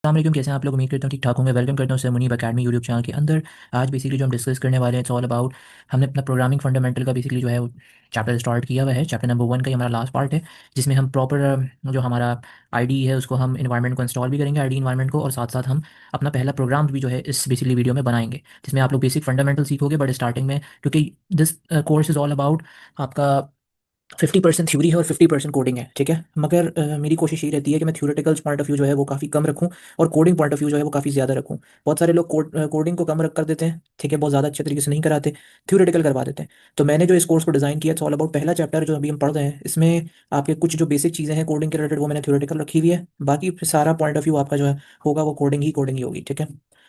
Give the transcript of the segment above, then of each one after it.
अस्सलाम कैसे हैं आप लोग। उम्मीद करता हूँ ठीक ठाक होंगे। वेलकम करता हूँ sir Munib academy YouTube channel के अंदर। आज बेसिकली जो हम डिस्कस करने वाले हैं इट्स ऑल अबाउट, हमने अपना प्रोग्रामिंग फंडामेंटल का बेसिकली जो है वो चैप्टर स्टार्ट किया हुआ है। चैप्टर नंबर 1 का ही हमारा लास्ट पार्ट है, जिसमें हम प्रॉपर जो हमारा आईडी है उसको हम इन्वायरमेंट को इंस्टॉल भी करेंगे, आईडी इन्वायरमेंट को, और साथ साथ हम अपना पहला प्रोग्राम भी जो है इस बेसिकली वीडियो में बनाएंगे, जिसमें आप लोग बेसिक फंडामेंटल सीखोगे। बट स्टार्टिंग में, क्योंकि this course is all about आपका 50% थ्योरी है और 50% कोडिंग है, ठीक है। मगर मेरी कोशिश ये रहती है कि मैं थ्योरेटिकल पॉइंट ऑफ व्यू जो है वो काफ़ी कम रखूं और कोडिंग पॉइंट ऑफ व्यू जो है वो काफ़ी ज़्यादा रखूं। बहुत सारे लोग कोडिंग को कम रख कर देते हैं, ठीक है, बहुत ज़्यादा अच्छे तरीके से नहीं कराते, थ्योरेटिकल करवा देते हैं। तो मैंने जो इस कोर्स को डिज़ाइन किया, इट्स ऑल अबाउट पहला चैप्टर जो अभी हम पढ़ रहे हैं, इसमें आपके कुछ जो बेसिक चीज़ें हैं कोडिंग के रिलेटेड वो मैंने थ्योरेटिकल रखी हुई है। बाकी फिर सारा पॉइंट ऑफ व्यू आपका जो है होगा वो कोडिंग ही होगी, ठीक है।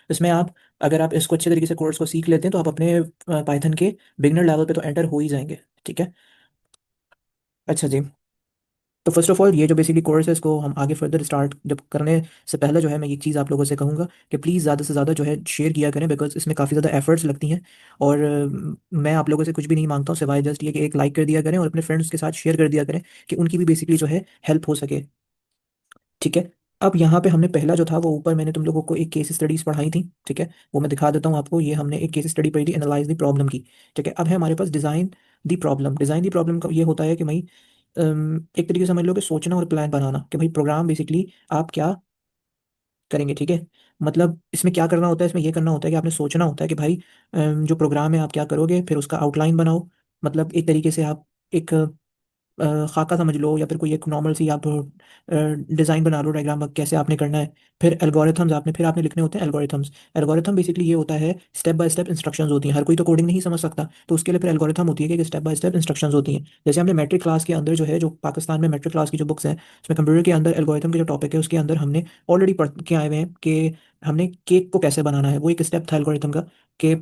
इसमें आप, अगर आप इसको अच्छे तरीके से कोर्स को सीख लेते हैं तो आप अपने पाइथन के बिगनर लेवल पे तो एंटर हो ही जाएंगे, ठीक है। अच्छा जी। तो फर्स्ट ऑफ ऑल ये जो बेसिकली कोर्स है इसको हम आगे फर्दर स्टार्ट जब करने से पहले जो है मैं ये चीज़ आप लोगों से कहूँगा कि प्लीज़ ज़्यादा से ज़्यादा जो है शेयर किया करें, बिकॉज इसमें काफ़ी ज़्यादा एफर्ट्स लगती हैं। और मैं आप लोगों से कुछ भी नहीं मांगता हूँ सिवाय जस्ट ये कि एक लाइक कर दिया करें और अपने फ्रेंड्स के साथ शेयर कर दिया करें कि उनकी भी बेसिकली जो है हेल्प हो सके, ठीक है। अब यहाँ पे हमने पहला जो था वो ऊपर मैंने तुम लोगों को एक केस स्टडीज पढ़ाई थी, ठीक है, वो मैं दिखा देता हूँ आपको। ये हमने एक केस स्टडी पढ़ी थी, एनालाइज द प्रॉब्लम की, ठीक है। अब है हमारे पास design the problem. Design the problem का ये होता है कि भाई एक तरीके से समझ लो कि सोचना और प्लान बनाना कि भाई प्रोग्राम बेसिकली आप क्या करेंगे, ठीक है। मतलब इसमें क्या करना होता है, इसमें ये करना होता है कि आपने सोचना होता है कि भाई जो प्रोग्राम है आप क्या करोगे, फिर उसका आउटलाइन बनाओ। मतलब एक तरीके से आप एक खाका समझ लो या फिर कोई एक नॉर्मल सी आप डिज़ाइन बना लो, डायग्राम वर्क कैसे आपने करना है। फिर एल्गोरिथम्स फिर आपने लिखने होते हैं एल्गोरिथम्स। एल्गोरिथम बेसिकली ये होता है स्टेप बाय स्टेप इंस्ट्रक्शंस होती हैं। हर कोई तो कोडिंग नहीं समझ सकता, तो उसके लिए फिर एल्गोरिथम होती है कि स्टेप बाय स्टेप इंस्ट्रक्शंस होती हैं। जैसे हमने मैट्रिक क्लास के अंदर जो है, जो पाकिस्तान में मैट्रिक क्लास की जो बुक्स हैं उसमें कंप्यूटर के अंदर एल्गोरिथम के जो टॉपिक है उसके अंदर हमने ऑलरेडी पढ़ के आए हुए हैं कि हमने केक को कैसे बनाना है। वो एक स्टेप था एल्गोरिथम का कि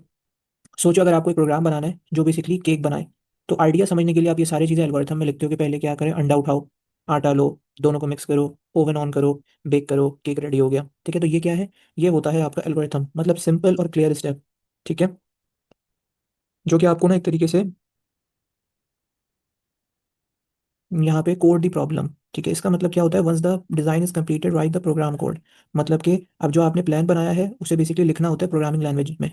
सोचो अगर आपको एक प्रोग्राम बनाना है जो बेसिकली केक बनाए, तो आइडिया समझने के लिए आप ये सारी चीज़ें एल्गोरिथम में लिखते हो कि पहले क्या करें, अंडा उठाओ, आटा लो, दोनों को मिक्स करो, ओवन ऑन करो, बेक करो, केक रेडी हो गया, ठीक है। तो ये क्या है, ये होता है आपका एल्गोरिथम, मतलब सिंपल और क्लियर स्टेप, ठीक है, जो कि आपको ना एक तरीके से यहाँ पे कोड दी प्रॉब्लम, ठीक है। इसका मतलब क्या होता है, once the design is completed write the program code. मतलब कि अब जो आपने प्लान बनाया है उसे बेसिकली लिखना होता है प्रोग्रामिंग लैंग्वेज में,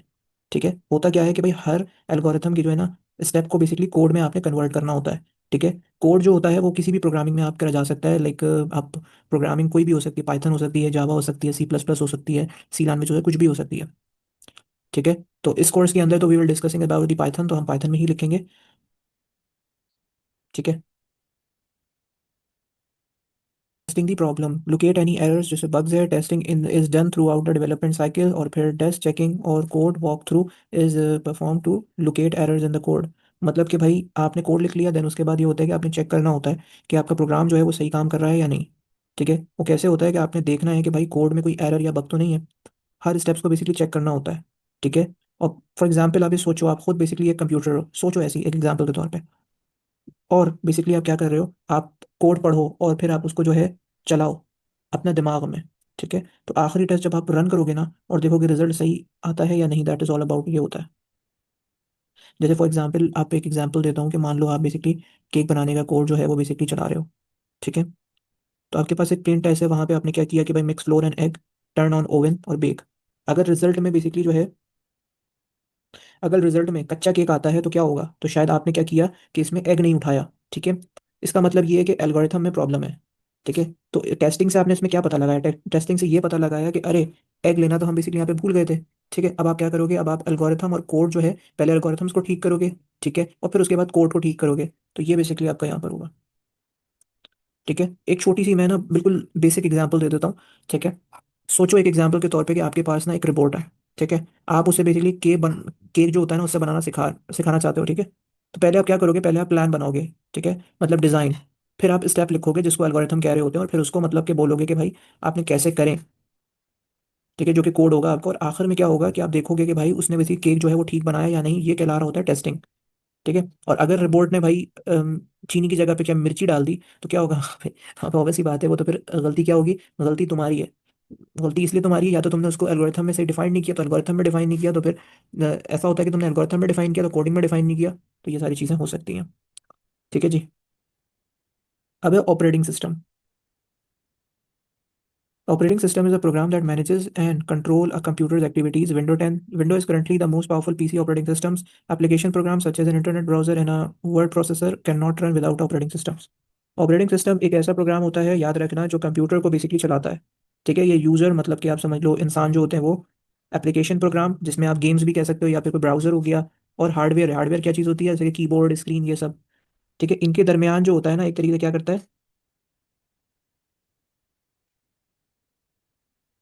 ठीक है। होता क्या है कि भाई हर एल्गोरिथम की जो है ना स्टेप को बेसिकली कोड में आपने कन्वर्ट करना होता है, ठीक है। कोड जो होता है वो किसी भी प्रोग्रामिंग में आप करा जा सकता है, लाइक आप प्रोग्रामिंग कोई भी हो सकती है, पाइथन हो सकती है, जावा हो सकती है, सी प्लस प्लस हो सकती है, सी लैंग्वेज जो है कुछ भी हो सकती है, ठीक है। तो इस कोर्स के अंदर तो we will discussing about the Python, तो हम पाइथन में ही लिखेंगे, ठीक है। Testing the problem, locate any errors, जैसे बग्स है, testing in is done throughout the development cycle, और फिर टेस्ट चेकिंग और code walk through is perform to locate errors in the code. मतलब कि भाई आपने कोड लिख लिया, देन उसके बाद ये होता है कि आपने चेक करना होता है कि आपका प्रोग्राम जो है वो सही काम कर रहा है या नहीं, ठीक है। वो कैसे होता है कि आपने देखना है कि भाई कोड में कोई एरर या बग तो नहीं है। हर स्टेप्स को बेसिकली चेक करना होता है, ठीक है। और फॉर एग्जाम्पल आप ये सोचो, आप खुद बेसिकली एक कंप्यूटर हो, सोचो ऐसी एक एग्जाम्पल के तौर पे, और बेसिकली आप क्या कर रहे हो, आप कोड पढ़ो और फिर आप उसको जो है चलाओ अपने दिमाग में, ठीक है। तो आखिरी टेस्ट जब आप रन करोगे ना और देखोगे रिजल्ट सही आता है या नहीं, दैट इज ऑल अबाउट ये होता है। जैसे फॉर एग्जांपल आप एक एग्जांपल देता हूँ कि मान लो आप बेसिकली केक बनाने का कोड जो है वो बेसिकली चला रहे हो, ठीक है। तो आपके पास एक प्रिंट टेस्ट है, वहाँ पे आपने क्या किया कि भाई mix floor and egg, turn on oven और बेक। अगर रिजल्ट में बेसिकली जो है, अगर रिजल्ट में कच्चा केक आता है तो क्या होगा, तो शायद आपने क्या किया कि इसमें एग नहीं उठाया, ठीक है। इसका मतलब ये है कि एल्गोरिथम में प्रॉब्लम है, ठीक है। तो टेस्टिंग से आपने इसमें क्या पता लगाया, टेस्टिंग से ये पता लगाया कि अरे एग लेना तो हम बेसिकली यहाँ पे भूल गए थे, ठीक है। अब आप क्या करोगे, अब आप एल्गोरिथम और कोड जो है, पहले एल्गोरिथम्स को ठीक करोगे, ठीक है, और फिर उसके बाद कोड को ठीक करोगे। तो ये बेसिकली आपका यहाँ पर होगा, ठीक है। एक छोटी सी मैं ना बिल्कुल बेसिक एग्जांपल दे देता हूँ, ठीक है। सोचो एक एग्जांपल के तौर पे कि आपके पास ना एक रिपोर्ट है, ठीक है। आप उसे बेसिकली केक जो होता है ना उससे बनाना सिखाना चाहते हो, ठीक है। तो पहले आप क्या करोगे, पहले आप प्लान बनाओगे, ठीक है, मतलब डिज़ाइन। फिर आप स्टेप लिखोगे जिसको एल्गोरिथम कह रहे होते हैं, और फिर उसको मतलब के बोलोगे कि भाई आपने कैसे करें, ठीक है, जो कि कोड होगा आपको। और आखिर में क्या होगा कि आप देखोगे कि भाई उसने वैसे केक जो है वो ठीक बनाया या नहीं, ये कहला रहा होता है टेस्टिंग, ठीक है। और अगर रिपोर्ट ने भाई चीनी की जगह पे क्या मिर्ची डाल दी तो क्या होगा भाई, हाँ तो obvious सी बात है, वो तो फिर गलती क्या होगी, गलती तुम्हारी है। गलती इसलिए तुम्हारी है, या तो तुमने उसको एल्गोरिथम में से डिफाइन नहीं किया, तो एल्गोरिथम में डिफाइन नहीं किया, तो फिर ऐसा होता है कि तुमने एल्गोरिथम में डिफाइन किया तो कोडिंग में डिफाइन नहीं किया। तो ये सारी चीज़ें हो सकती हैं, ठीक है जी। अब है operating system. Operating system is a program that manages and control a computer's activities. Windows is currently the most powerful PC operating systems. Application programs such as an internet browser and a word processor cannot run without operating systems. Operating system एक ऐसा programme होता है, याद रखना, जो computer को basically चलाता है। ठीक है, ये यूज़र मतलब कि आप समझ लो इंसान जो होते हैं वो। एप्लीकेशन प्रोग्राम जिसमें आप गेम्स भी कह सकते हो या फिर कोई ब्राउज़र हो गया। और हार्डवेयर, हार्डवेयर क्या चीज़ होती है, जैसे कि कीबोर्ड, स्क्रीन, ये सब। ठीक है, इनके दरमियान जो होता है ना, एक तरीके से क्या करता है।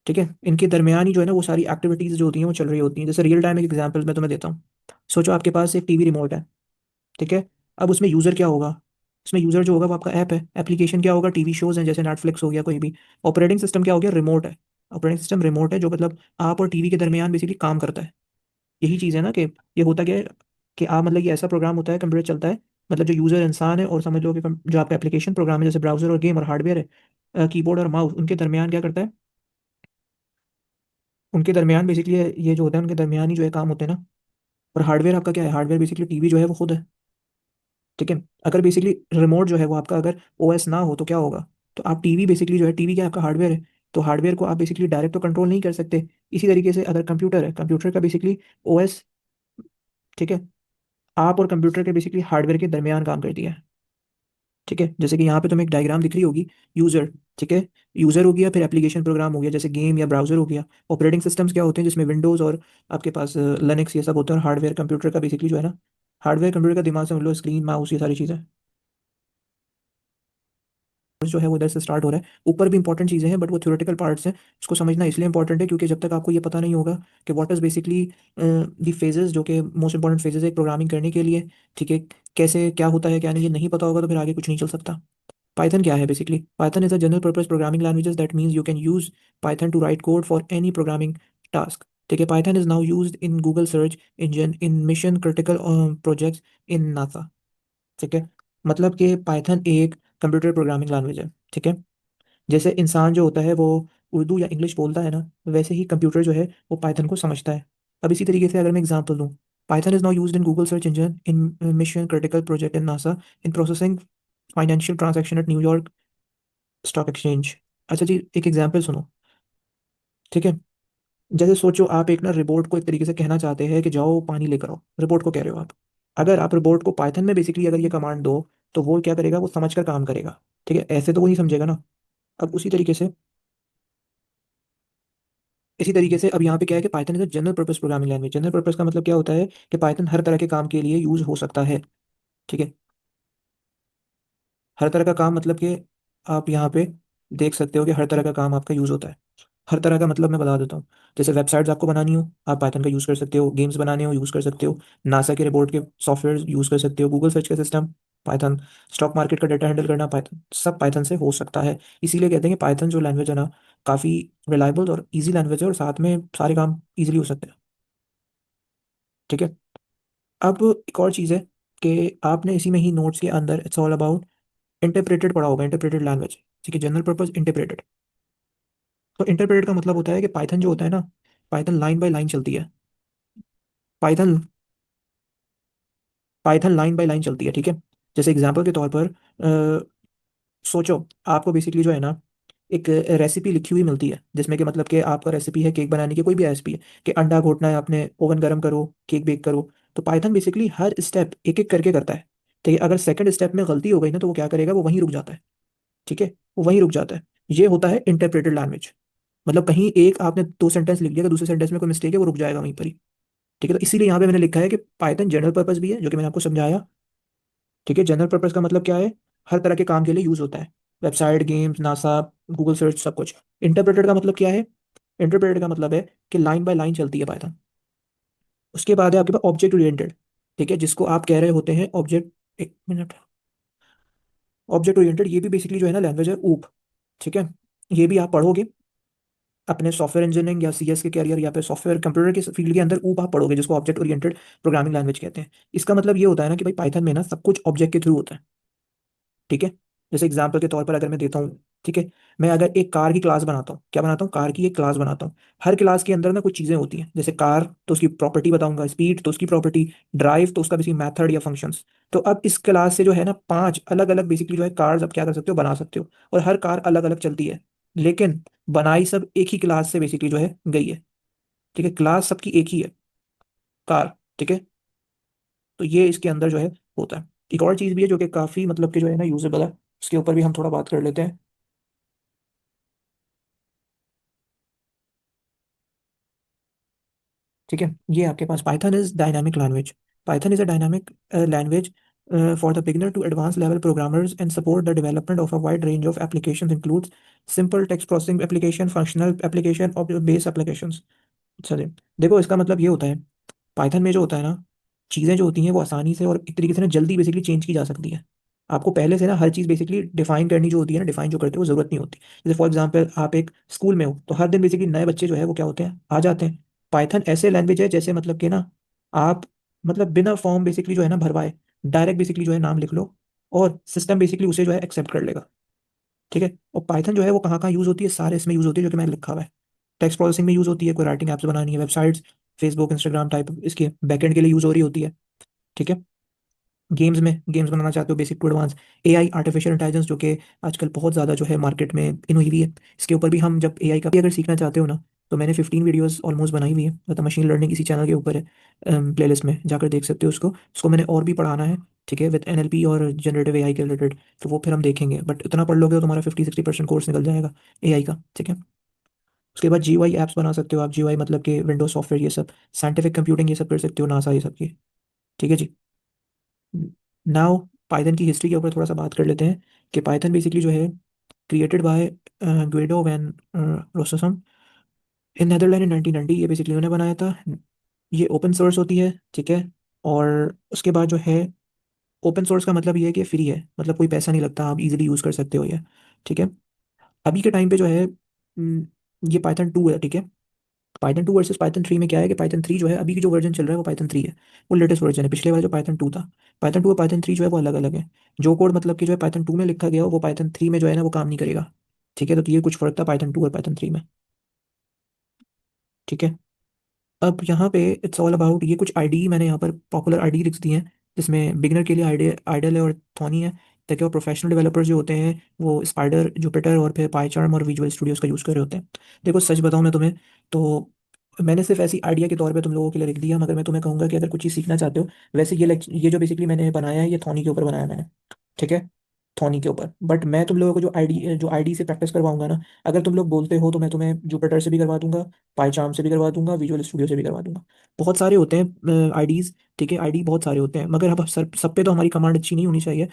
ठीक है, इनके दरमियान ही जो है ना वो सारी एक्टिविटीज़ जो होती हैं वो चल रही होती हैं। जैसे रियल टाइम एक एग्जांपल मैं तुम्हें देता हूँ। सोचो आपके पास एक टीवी रिमोट है। ठीक है। अब उसमें यूज़र क्या होगा। उसमें यूज़र जो होगा वो आपका ऐप है। एप्लीकेशन क्या होगा, टीवी शोज़ हैं जैसे नेटफ्लिक्स हो गया कोई भी। ऑपरेटिंग सिस्टम क्या हो गया, रिमोट है। ऑपरेटिंग सिस्टम रिमोट है, जो मतलब आप और टीवी के दरमियान बेसिकली काम करता है। यही चीज़ है ना कि ये होता क्या है कि आप मतलब ये ऐसा प्रोग्राम होता है, कंप्यूटर चलता है। मतलब जो यूज़र इंसान है और समझ लो कि जो आपका एप्लीकेशन प्रोग्राम है जैसे ब्राउज़र और गेम और हार्डवेयर है, कीबोर्ड और माउस, उनके दरमियान क्या करता है। उनके दरमियान बेसिकली ये जो होता है उनके दरमियान ही जो है काम होते हैं ना। और हार्डवेयर आपका क्या है, हार्डवेयर बेसिकली टीवी जो है वो खुद है। ठीक है। अगर बेसिकली रिमोट जो है वो आपका अगर ओएस ना हो तो क्या होगा। तो आप टीवी बेसिकली जो है, टीवी क्या है, आपका हार्डवेयर है। तो हार्डवेयर को आप बेसिकली डायरेक्ट तो कंट्रोल नहीं कर सकते। इसी तरीके से अगर कंप्यूटर है, कंप्यूटर का बेसिकली ओएस। ठीक है। आप और कंप्यूटर के बेसिकली हार्डवेयर के दरमियान काम करती है। ठीक है, जैसे कि यहाँ पे तुम्हें एक डायग्राम दिख रही होगी। यूजर। ठीक है। यूजर हो गया, फिर एप्लीकेशन प्रोग्राम हो गया जैसे गेम या ब्राउजर हो गया। ऑपरेटिंग सिस्टम्स क्या होते हैं, जिसमें विंडोज और आपके पास लिनक्स ये सब होते हैं। और हार्डवेयर कंप्यूटर का बेसिकली जो है ना, हार्डवेयर कंप्यूटर का दिमाग समझ लो, स्क्रीन, माउस, ये सारी चीज़ें जो है वो इधर से स्टार्ट हो रहा है। ऊपर भी इंपॉर्टेंट चीज़ें हैं बट वो थ्योरेटिकल पार्ट्स हैं। इसको समझना इसलिए इंपॉर्टेंट है क्योंकि जब तक आपको ये पता नहीं होगा कि what is basically the phases, जो कि मोस्ट इंपॉर्टेंट फेजेस है प्रोग्रामिंग करने के लिए। ठीक है। कैसे क्या होता है क्या नहीं, ये नहीं पता होगा तो फिर आगे कुछ नहीं चल सकता। पाइथन क्या है basically, Python is a general purpose programming languages that means you can use Python to write code for any programming task. ठीक है, Python is now used in Google search engine, in mission critical projects, in NASA. ठीक है। मतलब कि Python एक computer programming language है। ठीक है। जैसे इंसान जो होता है वो उर्दू या इंग्लिश बोलता है ना, वैसे ही कंप्यूटर जो है वो पाइथन को समझता है। अब इसी तरीके से अगर मैं एग्जांपल दूं, Python is now used in Google search engine, in mission critical project in NASA, in processing financial transaction eight New York stock exchange. अच्छा जी, एक एग्जांपल सुनो। ठीक है। जैसे सोचो आप एक ना रिपोर्ट को एक तरीके से कहना चाहते हैं कि जाओ पानी लेकर आओ, रिपोर्ट को कह रहे हो आप। अगर आप रिपोर्ट को पाइथन में बेसिकली अगर ये कमांड दो तो वो क्या करेगा, वो समझकर काम करेगा। ठीक है, ऐसे तो वो नहीं समझेगा ना। अब उसी तरीके से, इसी तरीके से अब यहाँ पे क्या है कि Python is a general purpose programming language. General purpose का मतलब क्या होता है कि पाइथन हर तरह के काम के लिए यूज हो सकता है। ठीक है। हर तरह का काम मतलब कि आप यहाँ पे देख सकते हो कि हर तरह का काम आपका यूज होता है। हर तरह का मतलब मैं बता देता हूँ। जैसे वेबसाइट्स आपको बनानी हो, आप पाइथन का यूज़ कर सकते हो। गेम्स बनाने हो, यूज़ कर सकते हो। नासा के रिपोर्ट के सॉफ्टवेयर यूज़ कर सकते हो। गूगल सर्च का सिस्टम पाइथन। स्टॉक मार्केट का डेटा हैंडल करना पाइथन, सब पाइथन से हो सकता है। इसीलिए कहते हैं कि पाइथन जो लैंग्वेज है ना, काफ़ी रिलायबल और ईजी लैंग्वेज है और साथ में सारे काम ईजिली हो सकते हैं। ठीक है। अब एक और चीज़ है कि आपने इसी में ही नोट्स के अंदर इट्स ऑल अबाउट इंटरप्रेटेड पढ़ा होगा, इंटरप्रेटेड लैंग्वेज। ठीक है, जनरल पर्पस इंटरप्रेटेड। तो इंटरप्रेटेड का मतलब होता है कि पाइथन जो होता है ना, पाइथन लाइन बाय लाइन चलती है। Python Python line by line चलती है। ठीक है। जैसे एग्जांपल के तौर पर सोचो आपको बेसिकली जो है ना एक रेसिपी लिखी हुई मिलती है, जिसमें कि मतलब कि आपका रेसिपी है केक बनाने की, कोई भी रेसिपी है कि अंडा घोटना है आपने, ओवन गर्म करो, केक बेक करो। तो पाइथन बेसिकली हर स्टेप एक एक करके करता है। ठीक है, अगर सेकंड स्टेप में गलती हो गई ना तो वो क्या करेगा, वो वहीं रुक जाता है। ठीक है, वो वहीं रुक जाता है। ये होता है इंटरप्रेटेड लैंग्वेज। मतलब कहीं एक आपने दो सेंटेंस लिख दिया, अगर दूसरे सेंटेंस में कोई मिस्टेक है वो रुक जाएगा वहीं पर ही। ठीक है, तो इसीलिए यहाँ पे मैंने लिखा है कि पाइथन जनरल पर्पस भी है, जो कि मैंने आपको समझाया। ठीक है, जनरल पर्पस का मतलब क्या है, हर तरह के काम के लिए यूज होता है। Website, games, NASA, Google search, सब कुछ। इंटरप्रेटेड का मतलब क्या है, इंटरप्रेटेड का मतलब है कि लाइन बाय लाइन चलती है पाइथन। उसके बाद है आपके पास ऑब्जेक्ट ओरिएंटेड। ठीक है, जिसको आप कह रहे होते हैं ऑब्जेक्ट, एक मिनट, ऑब्जेक्ट ओरिएंटेड, ये भी बेसिकली जो है ना लैंग्वेज है ऊप। ठीक है, ये भी आप पढ़ोगे अपने सॉफ्टवेयर इंजीनियरिंग या सीएस के कैरियर या फिर सॉफ्टवेयर कंप्यूटर के फील्ड के अंदर ऊप आप पढ़ोगे, जिसको ऑब्जेक्ट ओरिएंटेड प्रोग्रामिंग लैंग्वेज कहते हैं। इसका मतलब ये होता है ना कि भाई पाइथन में ना सब कुछ ऑब्जेक्ट के थ्रू होता है। ठीक है। जैसे एग्जाम्पल के तौर पर अगर मैं देता हूँ, ठीक है, मैं अगर एक कार की क्लास बनाता हूँ, क्या बनाता हूँ, कार की एक क्लास बनाता हूँ। हर क्लास के अंदर ना कुछ चीज़ें होती हैं, जैसे कार तो उसकी प्रॉपर्टी बताऊंगा, स्पीड तो उसकी प्रॉपर्टी, ड्राइव तो उसका बेसिक मेथड या फंक्शंस। तो अब इस क्लास से जो है ना पांच अलग अलग बेसिकली जो है कार्स अब क्या कर सकते हो, बना सकते हो। और हर कार अलग अलग चलती है। लेकिन बनाई सब एक ही क्लास से बेसिकली जो है गई है। ठीक है, क्लास सबकी एक ही है, कार। ठीक है, तो ये इसके अंदर जो है होता है। एक और चीज़ भी है जो कि काफ़ी मतलब कि जो है ना यूजेबल है, उसके ऊपर भी हम थोड़ा बात कर लेते हैं। ठीक है, ये आपके पास Python is dynamic language. Python is a dynamic language for the beginner to advanced level programmers and support the development of a wide range of applications includes simple text processing application, functional application और base applications। चलिए, देखो इसका मतलब ये होता है, Python में जो होता है ना, चीज़ें जो होती हैं वो आसानी से और एक तरीके से ना जल्दी बेसिकली चेंज की जा सकती है। आपको पहले से ना हर चीज़ बेसिकली डिफाइन करनी जो होती है ना, डिफाइन जो करते हैं वो ज़रूरत नहीं होती। जैसे फॉर एग्जांपल आप एक स्कूल में हो तो हर दिन बेसिकली नए बच्चे जो है वो क्या होते हैं, आ जाते हैं। पाइथन ऐसे लैंग्वेज है जैसे मतलब कि ना आप मतलब बिना फॉर्म बेसिकली जो है ना भरवाए डायरेक्ट बेसिकली जो है नाम लिख लो और सिस्टम बेसिकली उसे जो है एक्सेप्ट कर लेगा। ठीक है, और पाइथन जो है वो कहाँ कहाँ यूज़ होती है, सारे इसमें यूज़ होती है जो कि मैंने लिखा हुआ है। टेक्स्ट प्रोसेसिंग में यूज़ होती है, कोई राइटिंग एप्स बनानी है, वेबसाइट्स, फेसबुक इंस्टाग्राम टाइप इसके बैकएंड के लिए यूज़ हो रही होती है। ठीक है, गेम्स में गेम्स बनाना चाहते हो basic to advance, AI artificial intelligence जो कि आजकल बहुत ज़्यादा जो है मार्केट में इन हुई हुई है, इसके ऊपर भी हम जब एआई का भी अगर सीखना चाहते हो ना, तो मैंने 15 वीडियोस ऑलमोस्ट बनाई हुई है, मतलब मशीन लर्निंग इसी चैनल के ऊपर है, प्लेलिस्ट में जाकर देख सकते हो उसको मैंने और भी पढ़ाना है। ठीक है, विद एनएलपी और जनरेटिव एआई के रिलेटेड, तो वो फिर हम देखेंगे, बट इतना पढ़ लोगे तो तुम्हारा 50-60% कोर्स निकल जाएगा एआई का। ठीक है, उसके बाद जीयूआई एप्स बना सकते हो आप, जीयूआई मतलब कि विंडोज सॉफ्टवेयर, ये सब साइंटिफिक कंप्यूटिंग ये सब कर सकते हो, नासा ये सब की। ठीक है जी। नाउ पाइथन की हिस्ट्री के ऊपर थोड़ा सा बात कर लेते हैं कि पाइथन बेसिकली जो है created by Guido van Rossum in Netherland in 1990, ये बेसिकली उन्होंने बनाया था। ये ओपन सोर्स होती है। ठीक है, और उसके बाद जो है ओपन सोर्स का मतलब ये है कि फ्री है, मतलब कोई पैसा नहीं लगता, आप इजीली यूज़ कर सकते हो ये। ठीक है, अभी के टाइम पे जो है ये पाइथन 2 है। ठीक है, पाइथन 2 वर्सेस पाइथन 3 में क्या है कि पाइथन 3 जो है अभी की जो वर्जन चल रहा है वो पाइथन 3 है, वो लेटेस्ट वर्जन है। पिछले वाला जो पाइथन 2 था, पाइथन 2 और पाइथन 3 जो है वो अलग अलग है। जो कोड मतलब कि जो है पाइथन 2 में लिखा गया हो वो पाइथन 3 में जो है ना वो काम नहीं करेगा। ठीक है, तो ये कुछ फर्क था पाइथन 2 और पाइथन 3 में। ठीक है, अब यहाँ पे इट्स ऑल अबाउट, ये कुछ आईडी मैंने यहाँ पर पॉपुलर आईडी लिख दी हैं, जिसमें बिगनर के लिए आइडल है और थॉनी है, ताकि वो प्रोफेशनल डेवलपर्स जो होते हैं वो स्पाइडर, जुपिटर और फिर पाईचार्म और विजुअल स्टूडियोज का यूज़ कर रहे होते हैं। देखो सच बताऊं मैं तुम्हें, तो मैंने सिर्फ ऐसी आइडिया के तौर पे तुम लोगों के लिए लिख दिया, मगर मैं तुम्हें कहूंगा कि अगर कुछ चीज़ सीखना चाहते हो, वैसे ये जो बेसिकली मैंने बनाया है ये थॉनी के ऊपर बनाया है मैंने। ठीक है, थॉनी के ऊपर, बट मैं तुम लोगों को जो आईडी से प्रैक्टिस करवाऊंगा ना, अगर तुम लोग बोलते हो तो मैं तुम्हें जुपिटर से भी करवा दूंगा, पाईचार्म से भी करवा दूंगा, विजुअल स्टूडियो से भी करवा दूंगा। बहुत सारे होते हैं आईडीज। ठीक है, आईडी बहुत सारे होते हैं, मगर अब सब पे तो हमारी कमांड अच्छी नहीं होनी चाहिए।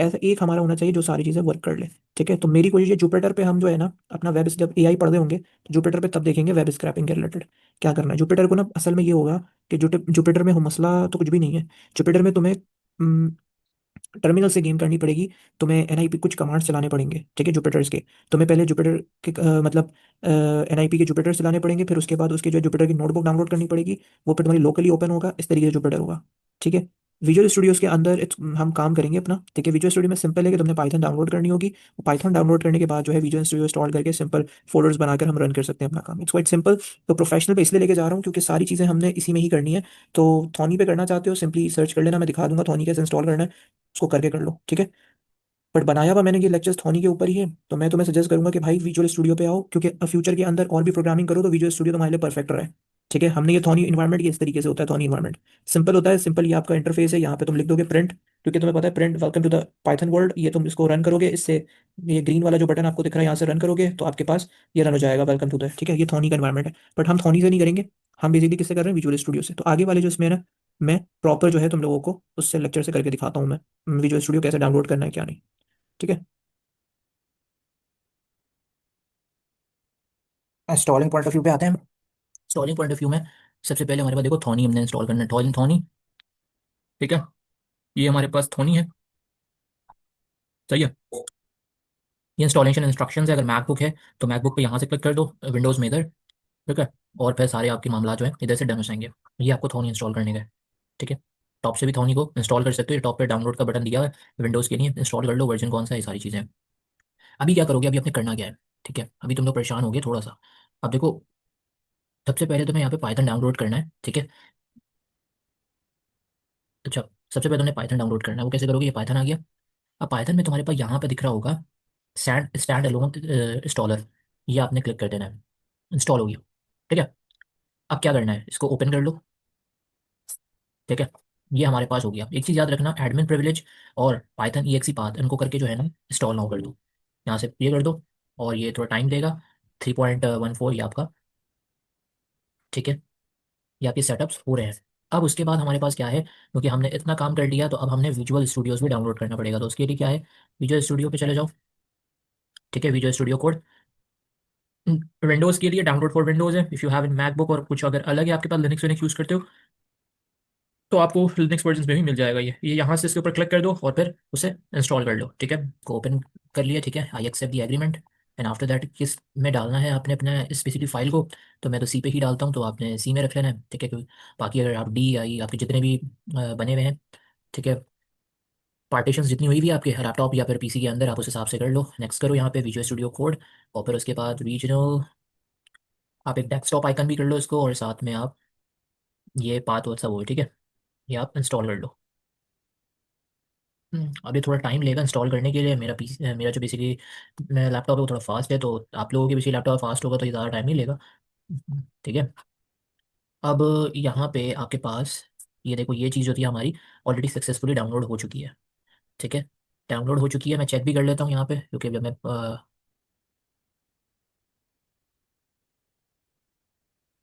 ऐसा एक हमारा होना चाहिए जो सारी चीज़ें वर्क कर ले। ठीक है, तो मेरी कोशिश है जुपिटर पे हम जो है ना अपना वेब, जब एआई पढ़ रहे होंगे तो जुपिटर पे तब देखेंगे वेब स्क्रैपिंग के रिलेटेड क्या करना है। जुपिटर को ना असल में ये होगा कि जुपिटर में हो मसला तो कुछ भी नहीं है। जुपिटर में तुम्हें टर्मिनल से गेम करनी पड़ेगी, तुम्हें एनआईपी कुछ कमांड्स चलाने पड़ेंगे। ठीक है, जुपिटर्स के, तुम्हें पहले जुपिटर के मतलब एनआईपी के जुपिटर चलाने पड़ेंगे, फिर उसके बाद उसके जो जुपिटर की नोटबुक डाउनलोड करनी पड़ेगी, वो फिर तुम्हारी लोकली ओपन होगा, इस तरीके से जुपिटर होगा। ठीक है, विजुअल स्टूडियोज के अंदर हम काम करेंगे अपना। ठीक है, विजुअल स्टूडियो में सिंपल है कि तुमने पाइथन डाउनलोड करनी होगी, वो पाइथन डाउनलोड करने के बाद जो है विजुअल स्टूडियो इंस्टॉल करके सिंपल फोल्डर्स बनाकर हम रन कर सकते हैं अपना काम। It's quite simple. तो प्रोफेशनल पे इसलिए लेके जा रहा हूँ क्योंकि सारी चीज़ें हमने इसी में ही करनी है। तो थॉनी पे करना चाहते हो सिंपली सर्च कर लेना, मैं दिखा दूंगा थॉनी कैसे इंस्टॉल करना है, उसको करके कर लो। ठीक है, बट बनाया हुआ मैंने ये लेक्चर्स थॉनी के ऊपर ही है, तो मैं तुम्हें सजेस्ट करूंगा कि भाई विजुअल स्टूडियो पे आओ, क्योंकि फ्यूचर के अंदर और भी प्रोग्रामिंग करो तो विजुअल स्टूडियो तुम्हारे लिए परफेक्ट रहा है। ठीक है, हमने ये थॉनी इन्वायरमेंट ये इस तरीके से होता है, थॉनी इन्वायरमेंट सिंपल होता है। सिंपल ये आपका इंटरफेस है, यहाँ पे तुम लिख दोगे प्रिंट, क्योंकि तुम्हें पता है print welcome to the Python world, ये तुम इसको रन करोगे इससे, ये ग्रीन वाला जो बटन आपको दिख रहा है यहाँ से रन करोगे तो आपके पास ये रन हो जाएगा वेलकम टू द। ठीक है, ये थॉनी का इन्वायरमेंट है, बट हम थॉनी से नहीं करेंगे, हम बेसिकली किससे कर रहे हैं, विजुअल स्टूडियो से। तो आगे वाले जो इसमें है ना, मैं प्रॉपर जो है तुम लोगों को उससे लेक्चर से करके दिखाता हूँ मैं, विजुअल स्टूडियो कैसे डाउनलोड करना है क्या नहीं। ठीक है, इंस्टॉलिंग पॉइंट ऑफ व्यू पे आते हैं। इंस्टॉलिंग पॉइंट ऑफ व्यू में सबसे पहले हमारे पास देखो थॉनी हमने इंस्टॉल करना है, थॉनी थॉनी। ठीक है, ये हमारे पास थॉनी है। सही है, ये इंस्टॉलेशन इंस्ट्रक्शंस है। अगर मैकबुक है तो मैकबुक पे यहाँ से क्लिक कर दो, विंडोज़ में इधर। ठीक है, और फिर सारे आपके मामला जो है इधर से डन हो जाएंगे। ये आपको थॉनी इंस्टॉल करने का है। ठीक है, टॉप से भी थॉनी को इंस्टॉल कर सकते हो, ये टॉप पे डाउनलोड का बटन दिया हुआ है विंडोज़ के लिए, इंस्टॉल कर लो, वर्जन कौन सा है, ये सारी चीज़ें। अभी क्या करोगे, अभी आपने करना क्या है। ठीक है, अभी तुम लोग परेशान हो गए थोड़ा सा। अब देखो, सबसे पहले तुम्हें यहाँ पे पाइथन डाउनलोड करना है। ठीक है, अच्छा, सबसे पहले तुमने पाइथन डाउनलोड करना है, वो कैसे करोगे, ये पाइथन आ गया। अब पाइथन में तुम्हारे पास यहाँ पे दिख रहा होगा स्टैंड स्टैंड अलोन इंस्टॉलर, ये आपने क्लिक कर देना है। इंस्टॉल हो गया। ठीक है। अब क्या करना है, इसको ओपन कर लो। ठीक है। ये हमारे पास हो गया। एक चीज़ याद रखना, एडमिन प्रिविलेज और पाइथन ई एक्सी पाथ, इनको करके जो है ना इंस्टॉल ना कर दो। यहाँ से ये कर दो, और ये थोड़ा टाइम लेगा। 3.14 ये आपका। ठीक है। ये आपके सेटअप्स हो रहे हैं। अब उसके बाद हमारे पास क्या है, क्योंकि हमने इतना काम कर लिया तो अब हमने विजुअल स्टूडियोज भी डाउनलोड करना पड़ेगा। तो उसके लिए क्या है, विजुअल स्टूडियो पे चले जाओ। ठीक है, विजुअल स्टूडियो कोड विंडोज़ के लिए डाउनलोड फॉर विंडोज़ है। If you have in MacBook और कुछ अगर अलग है आपके पास, लिनक्स विनक्स यूज़ करते हो, तो आपको लिनक्स वर्जन में भी मिल जाएगा। ये यहाँ से इसके ऊपर क्लिक कर दो और फिर उसे इंस्टॉल कर लो। ठीक है, को ओपन कर लिया। ठीक है, I accept the agreement. And after that किस में डालना है आपने अपने स्पेसिफिक फाइल को, तो मैं तो सी पे ही डालता हूँ, तो आपने सी में रख लेना है। ठीक है, क्योंकि बाकी अगर आप डी आई आपके जितने भी बने हुए हैं, ठीक है, पार्टीशंस जितनी हुई भी है आपके लैपटॉप या फिर पीसी के अंदर, आप उस हिसाब से कर लो। नेक्स्ट करो यहाँ पे विजुअल स्टूडियो कोड, और फिर उसके बाद रीजनल, आप एक डेस्कटॉप आइकन भी कर लो इसको, और साथ में आप ये पाथ और सब हो। ठीक है, ये आप इंस्टॉल कर लो। अभी थोड़ा टाइम लेगा इंस्टॉल करने के लिए। मेरा पीसी, मेरा जो बेसिकली मेरा लैपटॉप है वो थोड़ा फास्ट है, तो आप लोगों के बेसिकली लैपटॉप फास्ट होगा तो ये ज़्यादा टाइम नहीं लेगा। ठीक है। अब यहाँ पे आपके पास ये देखो, ये चीज़ जो थी हमारी ऑलरेडी सक्सेसफुली डाउनलोड हो चुकी है। ठीक है, डाउनलोड हो चुकी है। मैं चेक भी कर लेता हूँ यहाँ पे, क्योंकि जब मैं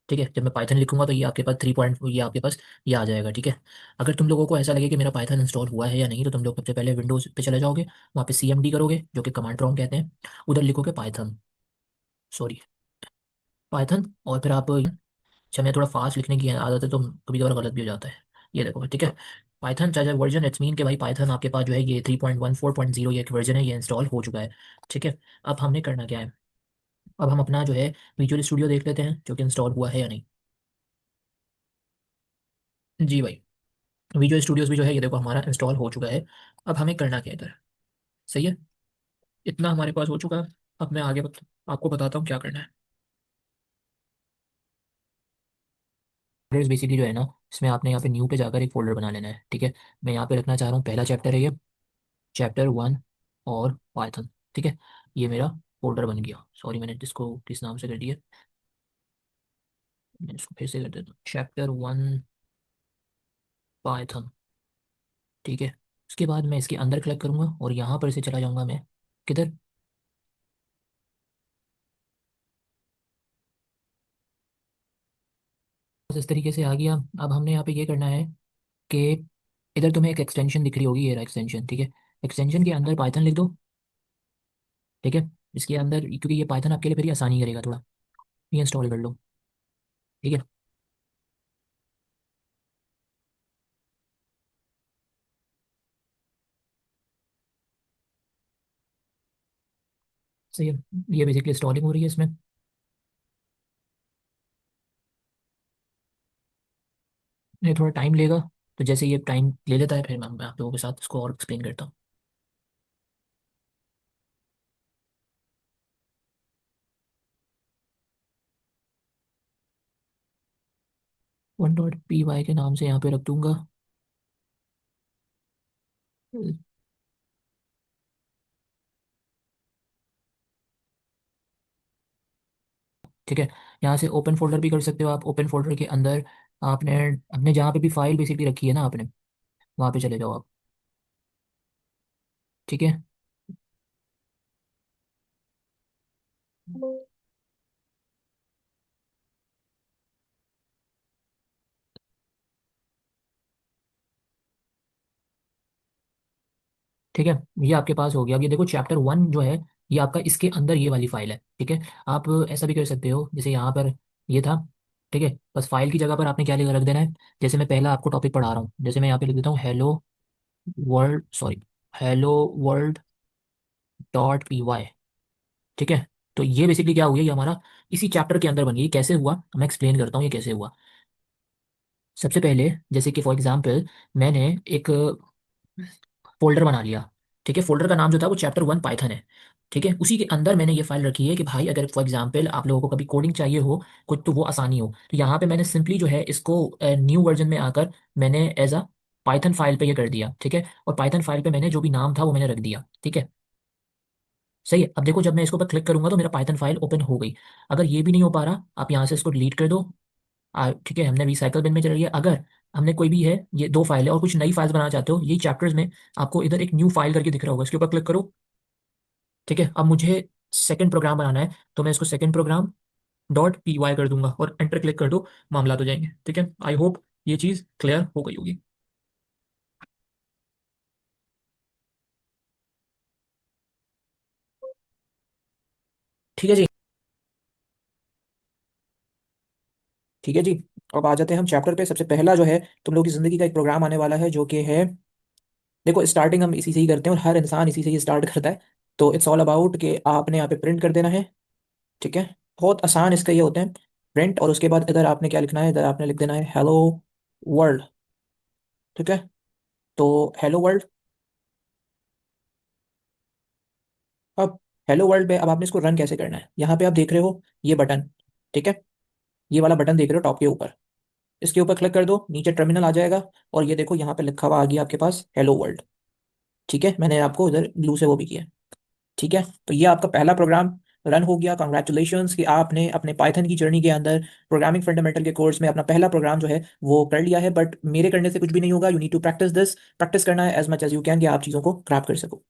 ठीक है, जब मैं पाइथन लिखूंगा तो ये आपके पास 3 पॉइंट, ये आपके पास ये आ जाएगा। ठीक है। अगर तुम लोगों को ऐसा लगे कि मेरा पाइथन इंस्टॉल हुआ है या नहीं, तो तुम लोग सबसे पहले विंडोज़ पे चले जाओगे, वहाँ पे CMD करोगे, जो कि कमांड प्रॉम्प्ट कहते हैं, उधर लिखोगे पाइथन, सॉरी पाइथन, और फिर आप, अच्छा मैं थोड़ा फास्ट लिखने की आदत है तो कभी कभार गलत भी हो जाता है। ये देखो। ठीक है, पाइथन चाहे वर्जन, इट्स मीन के भाई पाइथन आपके पास जो है ये 3.14.0 ये एक वर्जन है, ये इंस्टॉल हो चुका है। ठीक है। अब हमने करना क्या है, अब हम अपना जो है विजुअल स्टूडियो देख लेते हैं, जो कि इंस्टॉल हुआ है या नहीं। जी भाई, विजुअल स्टूडियोज भी जो है ये देखो हमारा इंस्टॉल हो चुका है। अब हमें करना क्या है इधर, सही है, इतना हमारे पास हो चुका है। अब मैं आगे आपको बताता हूँ क्या करना है। बेसिकली जो है ना, इसमें आपने यहाँ पे न्यू पे जाकर एक फोल्डर बना लेना है। ठीक है, मैं यहाँ पे रखना चाह रहा हूँ, पहला चैप्टर है ये, चैप्टर 1 और पाइथन। ठीक है, ये मेरा फोल्डर बन गया। सॉरी, मैंने इसको किस नाम से कर दिया, मैं इसको फिर से कर देता हूँ, चैप्टर 1 पाइथन। ठीक है, उसके बाद मैं इसके अंदर क्लिक करूँगा और यहाँ पर से चला जाऊँगा मैं किधर, बस इस तरीके से आ गया। अब हमने यहाँ पे ये करना है कि इधर तुम्हें एक एक्सटेंशन दिख रही होगी, ये रहा एक्सटेंशन। ठीक है, एक्सटेंशन के अंदर पाइथन लिख दो। ठीक है, इसके अंदर, क्योंकि ये पाइथन आपके लिए फिर ही आसानी करेगा थोड़ा, ये इंस्टॉल कर लो। ठीक है, सही है, ये बेसिकली इंस्टॉलिंग हो रही है इसमें। ये थोड़ा टाइम लेगा, तो जैसे ये टाइम ले लेता है फिर मैं आप लोगों के साथ इसको और एक्सप्लेन करता हूँ। 1.py के नाम से यहाँ पे रख दूंगा। ठीक है, यहाँ से ओपन फोल्डर भी कर सकते हो आप। ओपन फोल्डर के अंदर आपने अपने जहाँ पे भी फाइल बेसिकली रखी है ना आपने, वहाँ पे चले जाओ आप। ठीक है, ठीक है, ये आपके पास हो गया। अब ये देखो चैप्टर 1 जो है, ये आपका इसके अंदर ये वाली फाइल है। ठीक है, आप ऐसा भी कर सकते हो, जैसे यहाँ पर ये था। ठीक है, बस फाइल की जगह पर आपने क्या लिख रख देना है, जैसे मैं पहला आपको टॉपिक पढ़ा रहा हूँ, जैसे मैं यहाँ पे लिख देता हूँ hello world, sorry, hello world .py। ठीक है, तो ये बेसिकली क्या हुआ, ये हमारा इसी चैप्टर के अंदर बन गई। कैसे हुआ मैं एक्सप्लेन करता हूँ ये कैसे हुआ। सबसे पहले, जैसे कि फॉर एग्जांपल, मैंने एक फोल्डर बना लिया। ठीक है, फोल्डर का नाम जो था वो चैप्टर 1 पाइथन है। ठीक है, उसी के अंदर मैंने ये फाइल रखी है कि भाई अगर फॉर एग्जांपल आप लोगों को कभी कोडिंग चाहिए हो कुछ, तो वो आसानी हो, तो यहाँ पे मैंने सिंपली जो है इसको न्यू वर्जन में आकर मैंने एज अ पाइथन फाइल पे ये कर दिया। ठीक है, और पाइथन फाइल पे मैंने जो भी नाम था वो मैंने रख दिया। ठीक है, सही है। अब देखो जब मैं इसके ऊपर क्लिक करूंगा तो मेरा पाइथन फाइल ओपन हो गई। अगर ये भी नहीं हो पा रहा, आप यहाँ से इसको डिलीट कर दो। ठीक है, हमने रिसाइकल बिन में चल गया। अगर हमने कोई भी है, ये दो फाइल है और कुछ नई फाइल्स बनाना चाहते हो, यही चैप्टर्स में आपको इधर एक न्यू फाइल करके दिख रहा होगा, इसके ऊपर क्लिक करो। ठीक है, अब मुझे सेकंड प्रोग्राम बनाना है, तो मैं इसको second program dot P Y कर दूंगा और एंटर क्लिक कर दो, मामला हो जाएंगे। ठीक है, आई होप ये चीज़ क्लियर हो गई होगी। ठीक है जी। ठीक है जी। अब आ जाते हैं हम चैप्टर पे। सबसे पहला जो है, तुम लोग की जिंदगी का एक प्रोग्राम आने वाला है जो कि है, देखो स्टार्टिंग हम इसी से ही करते हैं और हर इंसान इसी से ही स्टार्ट करता है। तो इट्स ऑल अबाउट कि आपने यहाँ पे प्रिंट कर देना है। ठीक है, बहुत आसान इसका ये होता है, प्रिंट, और उसके बाद इधर आपने क्या लिखना है, इधर आपने लिख देना है हेलो वर्ल्ड। ठीक है, तो हेलो वर्ल्ड। अब हेलो वर्ल्ड पे अब आपने इसको रन कैसे करना है, यहाँ पे आप देख रहे हो ये बटन। ठीक है, ये वाला बटन देख रहे हो टॉप के ऊपर, इसके ऊपर क्लिक कर दो, नीचे टर्मिनल आ जाएगा और ये देखो यहाँ पे लिखा हुआ आ गया आपके पास हेलो वर्ल्ड। ठीक है, मैंने आपको इधर ब्लू से वो भी किया। ठीक है, तो ये आपका पहला प्रोग्राम रन हो गया। कॉन्ग्रेचुलेशंस कि आपने अपने पाइथन की जर्नी के अंदर प्रोग्रामिंग फंडामेंटल के कोर्स में अपना पहला प्रोग्राम जो है वो कर लिया है। बट मेरे करने से कुछ भी नहीं होगा, you need to practice this. Practice करना है as much as you can कि आप चीज़ों को क्रैप कर सको।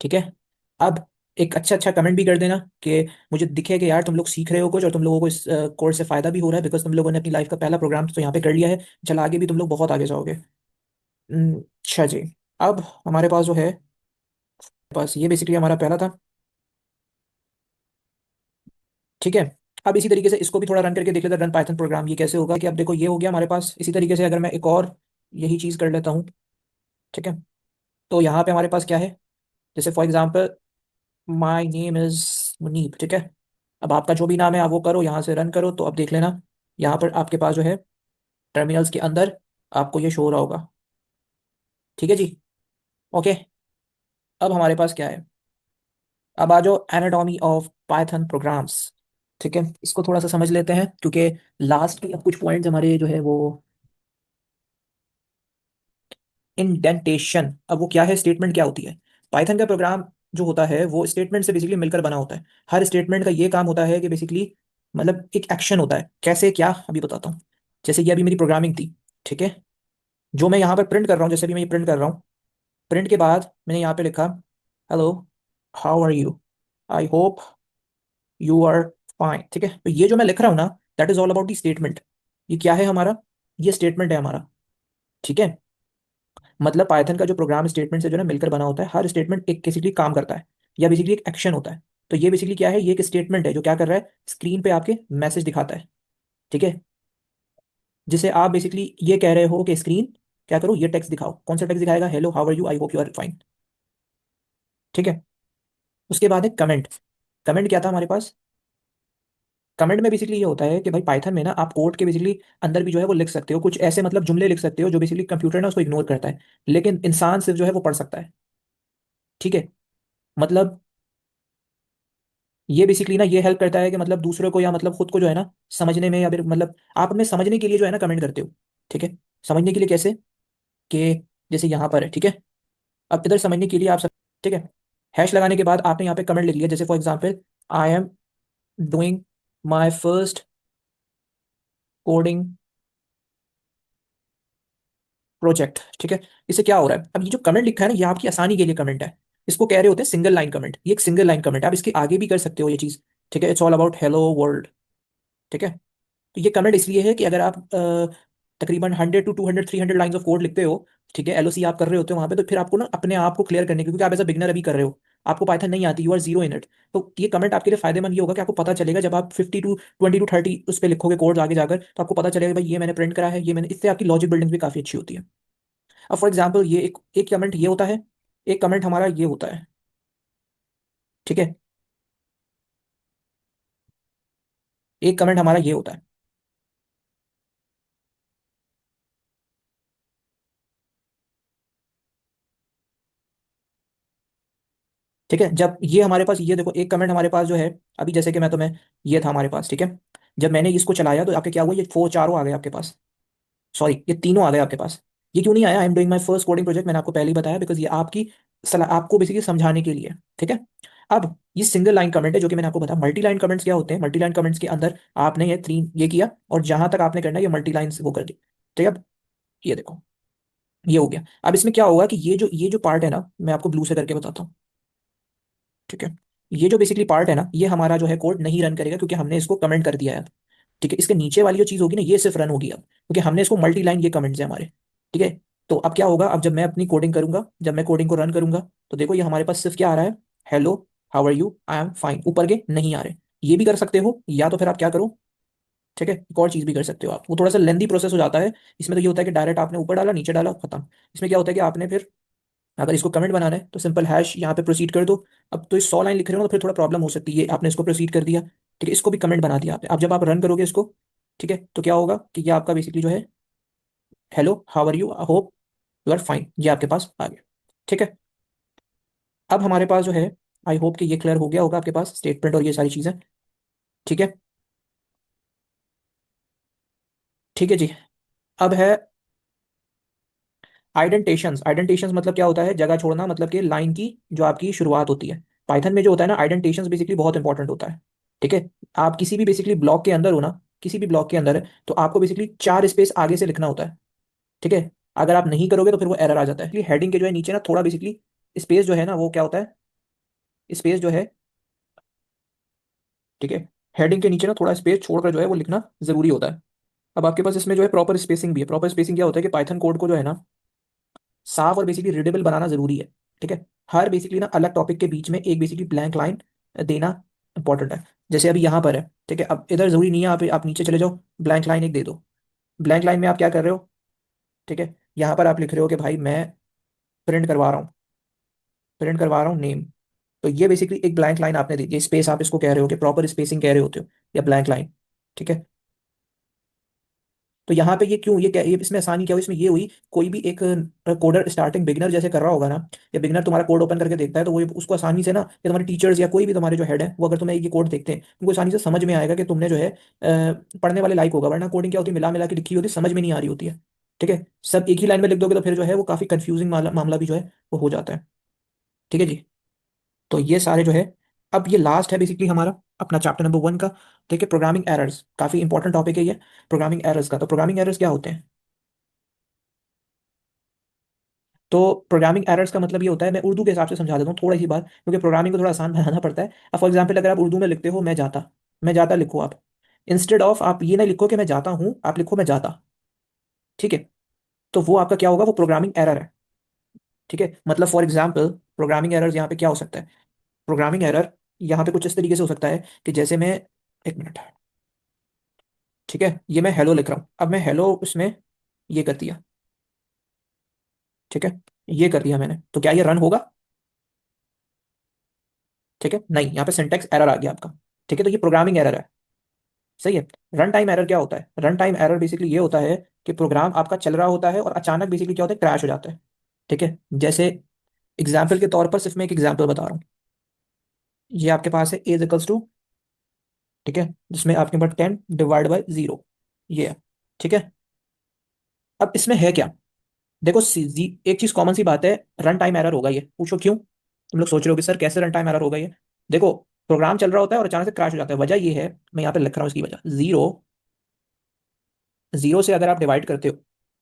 ठीक है, अब एक अच्छा अच्छा कमेंट भी कर देना कि मुझे दिखे कि यार तुम लोग सीख रहे हो कुछ और तुम लोगों को इस कोर्स से फायदा भी हो रहा है, बिकॉज तुम लोगों ने अपनी लाइफ का पहला प्रोग्राम तो यहाँ पे कर लिया है। चल आगे भी तुम लोग बहुत आगे जाओगे। अच्छा जी। अब हमारे पास जो है, बस ये बेसिकली हमारा पहला था। ठीक है, अब इसी तरीके से इसको भी थोड़ा रन करके देख लेते हैं, रन पाइथन प्रोग्राम ये कैसे होगा। कि अब देखो ये हो गया हमारे पास। इसी तरीके से अगर मैं एक और यही चीज़ कर लेता हूँ। ठीक है, तो यहाँ पे हमारे पास क्या है, जैसे for example my name is Munib. ठीक है, अब आपका जो भी नाम है आप वो करो, यहाँ से रन करो, तो अब देख लेना यहाँ पर आपके पास जो है टर्मिनल्स के अंदर आपको ये शो हो रहा होगा। ठीक है जी। ओके, अब हमारे पास क्या है, अब आ जाओ एनाटॉमी ऑफ पाइथन प्रोग्राम्स। ठीक है, इसको थोड़ा सा समझ लेते हैं क्योंकि लास्ट के अब कुछ पॉइंट्स हमारे जो है वो इंडेंटेशन। अब वो क्या है, स्टेटमेंट क्या होती है। पाइथन का प्रोग्राम जो होता है वो स्टेटमेंट से बेसिकली मिलकर बना होता है। हर स्टेटमेंट का ये काम होता है कि बेसिकली मतलब एक एक्शन होता है। कैसे क्या अभी बताता हूँ। जैसे ये अभी मेरी प्रोग्रामिंग थी। ठीक है, जो मैं यहाँ पर प्रिंट कर रहा हूँ, जैसे अभी मैं ये प्रिंट कर रहा हूँ, प्रिंट के बाद मैंने यहाँ पे लिखा hello how are you, I hope you are fine. ठीक है, तो ये जो मैं लिख रहा हूँ ना, that is all about the statement. ये क्या है हमारा, ये स्टेटमेंट है हमारा। ठीक है, मतलब पाइथन का जो प्रोग्राम स्टेटमेंट से जो है ना मिलकर बना होता है। हर स्टेटमेंट एक बेसिकली काम करता है या बेसिकली एक एक्शन होता है। तो ये बेसिकली क्या है, ये एक स्टेटमेंट है जो क्या कर रहा है, स्क्रीन पे आपके मैसेज दिखाता है। ठीक है, जिसे आप बेसिकली ये कह रहे हो कि स्क्रीन क्या करो, ये टेक्स्ट दिखाओ। कौन सा टेक्स्ट दिखाएगा, hello how are you, I hope you are fine. ठीक है, उसके बाद है कमेंट। कमेंट क्या था हमारे पास, कमेंट में बेसिकली ये होता है कि भाई पाइथन में ना आप कोड के बेसिकली अंदर भी जो है वो लिख सकते हो, कुछ ऐसे मतलब जुमले लिख सकते हो जो बेसिकली कंप्यूटर ना उसको इग्नोर करता है, लेकिन इंसान सिर्फ जो है वो पढ़ सकता है। ठीक है, मतलब ये बेसिकली ना ये हेल्प करता है कि मतलब दूसरे को या मतलब खुद को जो है ना समझने में, या फिर मतलब आप अपने समझने के लिए जो है ना कमेंट करते हो। ठीक है, समझने के लिए कैसे, कि जैसे यहाँ पर है। ठीक है, अब इधर समझने के लिए आप सब, ठीक है, हैश लगाने के बाद आपने यहाँ पे कमेंट लिख लिया, जैसे for example I am doing my first coding project. ठीक है, इससे क्या हो रहा है, अब ये जो कमेंट लिखा है ना, ये आपकी आसानी के लिए कमेंट है। इसको कह रहे होते हैं सिंगल लाइन कमेंट। ये एक सिंगल लाइन कमेंट है, आप इसके आगे भी कर सकते हो ये चीज़। ठीक है, it's all about hello world. ठीक है, तो ये कमेंट इसलिए है कि अगर आप तकरीबन 100 to 200 300 लाइंस ऑफ कोड लिखते हो, ठीक है, एलओसी आप कर रहे होते हो वहां पे, तो फिर आपको ना अपने आप को क्लियर करने की, क्योंकि आप एज अ बिगनर अभी कर रहे हो, आपको पाइथन नहीं आती, you are zero in it. तो ये कमेंट आपके लिए फायदेमंद ये होगा कि आपको पता चलेगा जब आप 50 to 20 to 30 उस पर लिखोगे कोड आगे जाकर, तो आपको पता चलेगा भाई ये मैंने प्रिंट करा है, ये मैंने, इससे आपकी लॉजिक बिल्डिंग भी काफी अच्छी होती है। अब फॉर एग्जाम्पल ये एक एक कमेंट ये होता है, एक कमेंट हमारा ये होता है। ठीक है, एक कमेंट हमारा ये होता है। ठीक है, जब ये हमारे पास, ये देखो एक कमेंट हमारे पास जो है, अभी जैसे कि मैं तुम्हें, ये था हमारे पास। ठीक है, जब मैंने इसको चलाया तो आपके क्या हुआ, ये फोर चारों आ गए आपके पास, सॉरी ये तीनों आ गए आपके पास। ये क्यों नहीं आया, I am doing my first coding project, मैंने आपको पहले ही बताया, बिकॉज ये आपकी सलाह, आपको बेसिकली समझाने के लिए। ठीक है, अब ये सिंगल लाइन कमेंट है, जो कि मैंने आपको बताया। मल्टी लाइन कमेंट्स क्या होते हैं? मल्टी लाइन कमेंट्स के अंदर आपने ये 3 ये किया, और जहां तक आपने करना है ये मल्टी लाइन वो कर दी। ठीक है, अब ये देखो, ये हो गया। अब इसमें क्या होगा कि ये जो पार्ट है ना, मैं आपको ब्लू से करके बताता हूँ। ठीक है, ये जो बेसिकली पार्ट है ना, ये हमारा जो है कोड नहीं रन करेगा, क्योंकि हमने इसको कमेंट कर दिया है। ठीक है, इसके नीचे वाली जो चीज होगी ना, ये सिर्फ रन होगी अब, क्योंकि हमने इसको मल्टी लाइन, ये कमेंट्स है हमारे। ठीक है, तो अब क्या होगा, अब जब मैं अपनी कोडिंग करूंगा, जब मैं कोडिंग को रन करूंगा, तो देखो ये हमारे पास सिर्फ क्या आ रहा है, hello, how are you, I am fine, ऊपर के नहीं आ रहे। ये भी कर सकते हो, या तो फिर आप क्या करो, ठीक है, एक और चीज भी कर सकते हो आप, वो थोड़ा सा लेंदी प्रोसेस हो जाता है। इसमें तो ये होता है कि डायरेक्ट आपने ऊपर डाला, नीचे डाला, खत्म। इसमें क्या होता है कि आपने फिर, अगर इसको कमेंट बनाना है तो सिंपल हैश यहाँ पे प्रोसीड कर दो। अब तो इस 100 लाइन लिख रहे हो तो फिर थोड़ा प्रॉब्लम हो सकती है, आपने इसको प्रोसीड कर दिया। ठीक है, इसको भी कमेंट बना दिया आपने। अब जब आप रन करोगे इसको, ठीक है, तो क्या होगा कि ये आपका बेसिकली जो है, hello, how are you, I hope you are fine, ये आपके पास आ गया। ठीक है, अब हमारे पास जो है, आई होप कि ये क्लियर हो गया होगा आपके पास स्टेटमेंट और ये सारी चीजें। ठीक है, ठीक है जी। अब है आइडेंटेशंस। आइडेंटेशंस मतलब क्या होता है, जगह छोड़ना, मतलब कि लाइन की जो आपकी शुरुआत होती है। पाइथन में जो होता है ना, आइडेंटेशंस बेसिकली बहुत इंपॉर्टेंट होता है। ठीक है, आप किसी भी बेसिकली ब्लॉक के अंदर हो ना, किसी भी ब्लॉक के अंदर है, तो आपको बेसिकली 4 स्पेस आगे से लिखना होता है। ठीक है, अगर आप नहीं करोगे तो फिर वो एरर आ जाता है। हेडिंग के जो है नीचे ना थोड़ा बेसिकली स्पेस जो है ना, वो क्या होता है, स्पेस जो है, ठीक है, हेडिंग के नीचे ना थोड़ा स्पेस छोड़कर जो है वो लिखना जरूरी होता है। अब आपके पास इसमें जो है प्रॉपर स्पेसिंग भी है। प्रॉपर स्पेसिंग क्या होता है कि पाइथन कोड को जो है ना साफ और बेसिकली रीडेबल बनाना जरूरी है। ठीक है, हर बेसिकली ना अलग टॉपिक के बीच में एक बेसिकली ब्लैंक लाइन देना इंपॉर्टेंट है। जैसे अभी यहाँ पर है, ठीक है, अब इधर जरूरी नहीं है, आप नीचे चले जाओ, ब्लैंक लाइन एक दे दो। ब्लैंक लाइन में आप क्या कर रहे हो, ठीक है, यहाँ पर आप लिख रहे हो कि भाई मैं प्रिंट करवा रहा हूँ, प्रिंट करवा रहा हूँ नेम। तो ये बेसिकली एक ब्लैंक लाइन आपने दी, ये स्पेस आप इसको कह रहे हो, कि प्रॉपर स्पेसिंग कह रहे होते हो, या ब्लैंक लाइन। ठीक है, तो यहाँ पे ये क्यों, ये क्या, ये इसमें आसानी क्या हुई, इसमें ये हुई, कोई भी एक कोडर स्टार्टिंग बिगिनर जैसे कर रहा होगा ना, या बिगिनर तुम्हारा कोड ओपन करके देखता है, तो वो उसको आसानी से ना, या तुम्हारे टीचर्स या कोई भी तुम्हारे जो हेड है, वो अगर तुम्हें ये कोड देखते हैं, उनको आसानी से समझ में आएगा कि तुमने जो है पढ़ने वाले लायक होगा। वरना कोडिंग क्या होती है, मिला मिला के लिखी होती है, समझ में नहीं आ रही होती है। ठीक है, सब एक ही लाइन में लिख दोगे तो फिर जो है वो काफी कंफ्यूजिंग मामला भी जो है वो हो जाता है। ठीक है जी, तो ये सारे जो है, अब ये लास्ट है बेसिकली हमारा अपना चैप्टर नंबर 1 का। देखिए, प्रोग्रामिंग एरर्स काफी इंपॉर्टेंट टॉपिक है ये, प्रोग्रामिंग एरर्स का। तो प्रोग्रामिंग एरर्स क्या होते हैं? तो प्रोग्रामिंग एरर्स का मतलब ये होता है, मैं उर्दू के हिसाब से समझा देता हूँ थोड़ी सी बात, क्योंकि प्रोग्रामिंग को थोड़ा आसान बनाना पड़ता है। अब फॉर एग्जाम्पल अगर आप उर्दू में लिखते हो, मैं जाता लिखो आप, इंस्टेड ऑफ आप ये नहीं लिखो कि मैं जाता हूँ, आप लिखो मैं जाता। ठीक है, तो वो आपका क्या होगा, वो प्रोग्रामिंग एरर है। ठीक है, मतलब फॉर एग्जाम्पल प्रोग्रामिंग एरर यहाँ पे क्या हो सकता है, प्रोग्रामिंग एरर यहाँ पे कुछ इस तरीके से हो सकता है कि जैसे मैं, एक मिनट, ठीक है, ये मैं हेलो लिख रहा हूँ, अब मैं हेलो उसमें ये कर दिया, ठीक है, ये कर दिया मैंने, तो क्या ये रन होगा? ठीक है, नहीं, यहाँ पे सिंटेक्स एरर आ गया आपका। ठीक है, तो ये प्रोग्रामिंग एरर है। सही है। रन टाइम एरर क्या होता है? रन टाइम एरर बेसिकली ये होता है कि प्रोग्राम आपका चल रहा होता है और अचानक बेसिकली क्या होता है, क्रैश हो जाता है। ठीक है, जैसे एग्जाम्पल के तौर पर सिर्फ मैं एक एग्जाम्पल बता रहा हूँ। ये आपके पास है एज इक्वल्स टू, ठीक है, जिसमें आपके पास 10 डिवाइड बाई 0, ये है। ठीक है, अब इसमें है क्या, देखो एक चीज कॉमन सी बात है, रन टाइम एरर होगा। ये पूछो क्यों, तुम लोग सोच रहे हो कि सर कैसे रन टाइम एरर होगा ये। देखो, प्रोग्राम चल रहा होता है और अचानक से क्रैश हो जाता है, वजह ये है, मैं यहाँ पे लिख रहा हूँ इसकी वजह, जीरो, जीरो से अगर आप डिवाइड करते हो,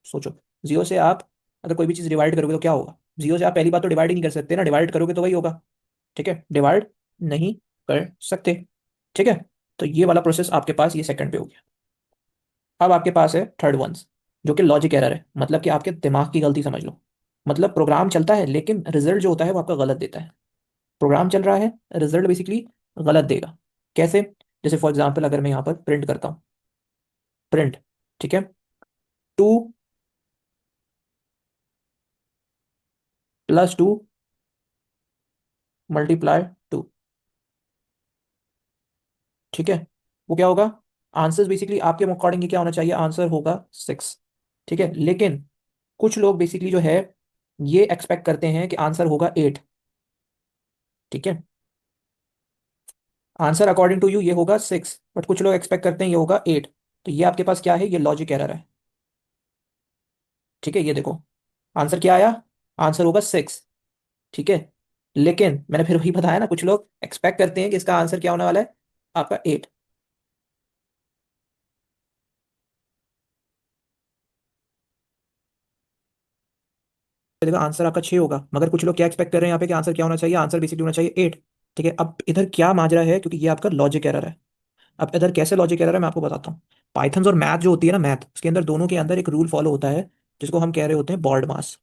सोचो, जीरो से आप अगर कोई भी चीज डिवाइड करोगे तो क्या होगा, जीरो से आप पहली बात तो डिवाइड ही नहीं कर सकते ना, डिवाइड करोगे तो वही होगा। ठीक है, डिवाइड नहीं कर सकते। ठीक है, तो ये वाला प्रोसेस आपके पास ये सेकंड पे हो गया। अब आपके पास है थर्ड वंस, जो कि लॉजिक एरर है, मतलब कि आपके दिमाग की गलती समझ लो। मतलब प्रोग्राम चलता है लेकिन रिजल्ट जो होता है वो आपका गलत देता है। प्रोग्राम चल रहा है, रिजल्ट बेसिकली गलत देगा। कैसे? जैसे फॉर एग्जांपल अगर मैं यहाँ पर प्रिंट करता हूँ, प्रिंट, ठीक है, 2 + 2 × 2, ठीक है, वो क्या होगा, आंसर बेसिकली आपके अकॉर्डिंग क्या होना चाहिए, आंसर होगा 6। ठीक है, लेकिन कुछ लोग बेसिकली जो है ये एक्सपेक्ट करते हैं कि आंसर होगा 8। ठीक है, आंसर अकॉर्डिंग टू यू ये होगा 6, बट कुछ लोग एक्सपेक्ट करते हैं ये होगा 8। तो ये आपके पास क्या है, ये लॉजिक एरर है। ठीक है, ये देखो, आंसर क्या आया, आंसर होगा 6। ठीक है, लेकिन मैंने फिर वही बताया ना, कुछ लोग एक्सपेक्ट करते हैं कि इसका आंसर क्या होने वाला है, आपका 8। आंसर आपका 6 होगा, मगर कुछ लोग क्या एक्सपेक्ट कर रहे हैं यहाँ पे कि आंसर क्या होना चाहिए, आंसर बेसिकली होना चाहिए 8। ठीक है, अब इधर क्या माजरा है, क्योंकि ये आपका लॉजिक एरर है। अब इधर कैसे लॉजिक एरर है मैं आपको बताता हूँ। पाइथन और मैथ जो होती है ना, मैथ उसके अंदर दोनों के अंदर एक रूल फॉलो होता है, जिसको हम कह रहे होते हैं बॉर्ड मास।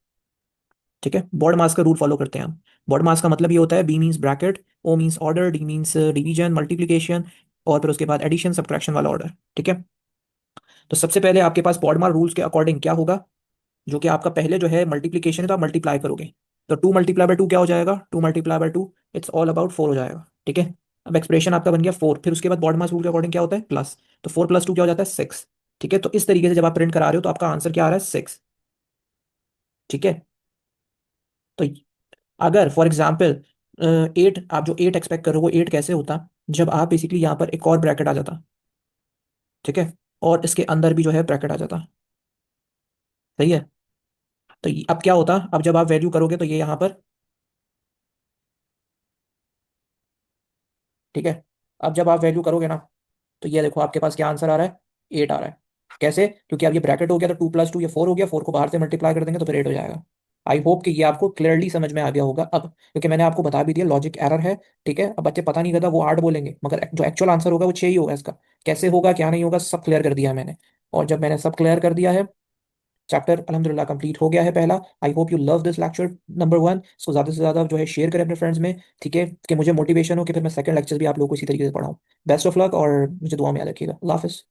ठीक है, बॉर्ड मास का रूल फॉलो करते हैं हम। बॉर्ड मास का मतलब ये होता है, B means bracket, O means order, D means division multiplication, और फिर उसके बाद एडिशन सब्ट्रैक्शन वाला ऑर्डर। ठीक है, तो सबसे पहले आपके पास बॉर्ड मास रूल्स के अकॉर्डिंग क्या होगा, जो कि आपका पहले जो है मल्टीप्लीकेशन है तो आप मल्टीप्लाई करोगे, तो 2 × 2 क्या हो जाएगा, 2 × 2 इट्स ऑल अबाउट 4 हो जाएगा। ठीक है, अब एक्सप्रेशन आपका बन गया 4, फिर उसके बाद बॉर्ड मास रूल के अकॉर्डिंग क्या होता है, प्लस, तो 4 + 2 क्या हो जाता है, 6। ठीक है, तो इस तरीके से जब आप प्रिंट करा रहे हो तो आपका आंसर क्या आ रहा है, 6। ठीक है, तो अगर फॉर एग्जाम्पल 8, आप जो 8 एक्सपेक्ट कर रहे हो वो 8 कैसे होता, जब आप बेसिकली यहाँ पर एक और ब्रैकेट आ जाता। ठीक है, और इसके अंदर भी जो है ब्रैकेट आ जाता। सही है, तो अब क्या होता, अब जब आप वैल्यू करोगे तो ये यहाँ पर। ठीक है, अब जब आप वैल्यू करोगे ना, तो ये देखो आपके पास क्या आंसर आ रहा है, 8 आ रहा है। कैसे, क्योंकि अब ये ब्रैकेट हो गया तो 2 + 2 ये 4 हो गया, 4 को बाहर से मल्टीप्लाई कर देंगे तो फिर 8 हो जाएगा। आई होप कि ये आपको क्लियरली समझ में आ गया होगा अब, क्योंकि मैंने आपको बता भी दिया लॉजिक एरर है। ठीक है, अब बच्चे पता नहीं करता, वो 8 बोलेंगे, मगर जो एक्चुअल आंसर होगा वो 6 ही होगा इसका। कैसे होगा क्या नहीं होगा सब क्लियर कर दिया है मैंने। और जब मैंने सब क्लियर कर दिया है, चैप्टर अल्हम्दुलिल्लाह कंप्लीट हो गया है पहला। आई hope you love this lecture number 1। इसको ज़्यादा से ज़्यादा जो है शेयर करें अपने फ्रेंड्स में। ठीक है, कि मुझे मोटिवेशन हो कि फिर मैं सेकंड लेक्चर भी आप लोगों को इसी तरीके से पढ़ाऊँ। बेस्ट ऑफ लक, और मुझे दुआ में याद रखिएगा। अल्लाह हाफिज़।